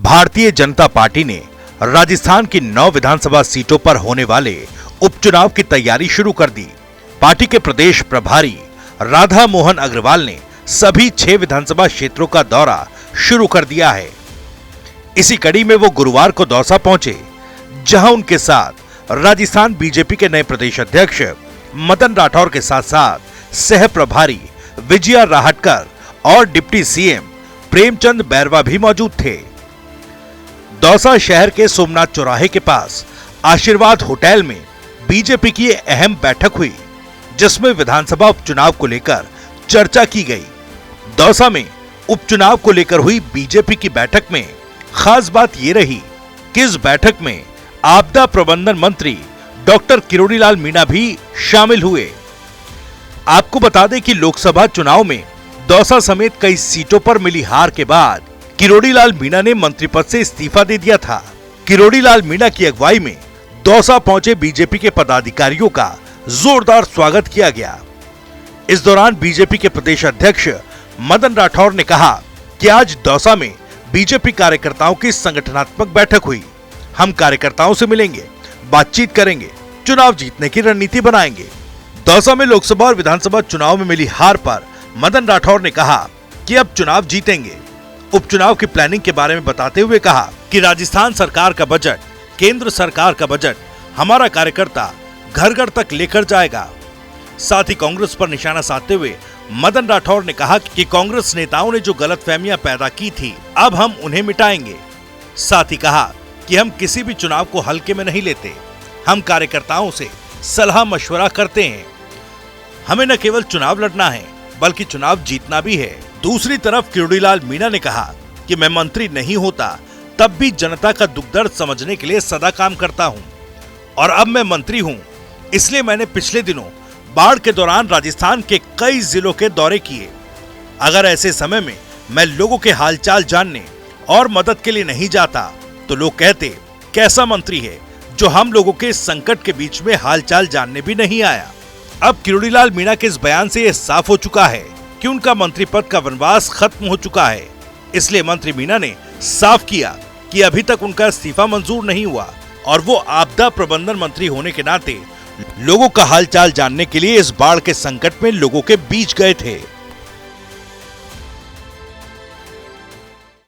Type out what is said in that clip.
Bharatiya Janata party ने राजस्थान की 9 विधानसभा सीटों पर होने वाले उपचुनाव की तैयारी शुरू कर दी। पार्टी के प्रदेश प्रभारी राधा मोहन अग्रवाल ने सभी 6 विधानसभा क्षेत्रों का दौरा शुरू कर दिया है। इसी कड़ी में वो गुरुवार को दौसा पहुंचे, जहां उनके साथ राजस्थान बीजेपी के नए प्रदेश अध्यक्ष मदन राठौर के साथ साथ सह प्रभारी विजया राहटकर और डिप्टी सीएम प्रेमचंद बैरवा भी मौजूद थे। दौसा शहर के सोमनाथ चौराहे के पास आशीर्वाद होटल में बीजेपी की अहम बैठक हुई, जिसमें विधानसभा उपचुनाव को लेकर चर्चा की गई। दौसा में उपचुनाव को लेकर हुई बीजेपी की बैठक में खास बात ये रही कि इस बैठक में आपदा प्रबंधन मंत्री डॉक्टर किरोड़ीलाल मीणा भी शामिल हुए। आपको बता दें कि लोकसभा चुनाव में दौसा समेत कई सीटों पर मिली हार के बाद किरोड़ीलाल मीणा ने मंत्री पद से इस्तीफा दे दिया था। किरोड़ीलाल मीणा की अगुवाई में दौसा पहुंचे बीजेपी के पदाधिकारियों का जोरदार स्वागत किया गया। इस दौरान बीजेपी के प्रदेश अध्यक्ष मदन राठौर ने कहा कि आज दौसा में बीजेपी कार्यकर्ताओं की संगठनात्मक बैठक हुई। हम कार्यकर्ताओं से मिलेंगे, बातचीत करेंगे, चुनाव जीतने की रणनीति बनाएंगे। दौसा में लोकसभा और विधानसभा चुनाव में मिली हार पर मदन राठौर ने कहा कि अब चुनाव जीतेंगे। उपचुनाव की प्लानिंग के बारे में बताते हुए कहा कि राजस्थान सरकार का बजट, केंद्र सरकार का बजट हमारा कार्यकर्ता घर घर तक लेकर जाएगा। साथ ही कांग्रेस पर निशाना साधते हुए मदन राठौर ने कहा कि कांग्रेस नेताओं ने जो गलतफहमियां पैदा की थी, अब हम उन्हें मिटाएंगे। साथ ही कहा कि हम किसी भी चुनाव को हल्के में नहीं लेते, हम कार्यकर्ताओं से सलाह मशवरा करते हैं। हमें न केवल चुनाव लड़ना है बल्कि चुनाव जीतना भी है। दूसरी तरफ किरोड़ीलाल मीणा ने कहा कि मैं मंत्री नहीं होता तब भी जनता का दुख दर्द समझने के लिए सदा काम करता हूं, और अब मैं मंत्री हूं, इसलिए मैंने पिछले दिनों बाढ़ के दौरान राजस्थान के कई जिलों के दौरे किए। अगर ऐसे समय में मैं लोगों के हालचाल जानने और मदद के लिए नहीं जाता तो लोग कहते कैसा मंत्री है जो हम लोगों के संकट के बीच में हालचाल जानने भी नहीं आया। अब किरोड़ीलाल मीणा के इस बयान से यह साफ हो चुका है कि उनका मंत्री पद का वनवास खत्म हो चुका है। इसलिए मंत्री मीणा ने साफ किया कि अभी तक उनका इस्तीफा मंजूर नहीं हुआ और वो आपदा प्रबंधन मंत्री होने के नाते लोगों का हालचाल जानने के लिए इस बाढ़ के संकट में लोगों के बीच गए थे।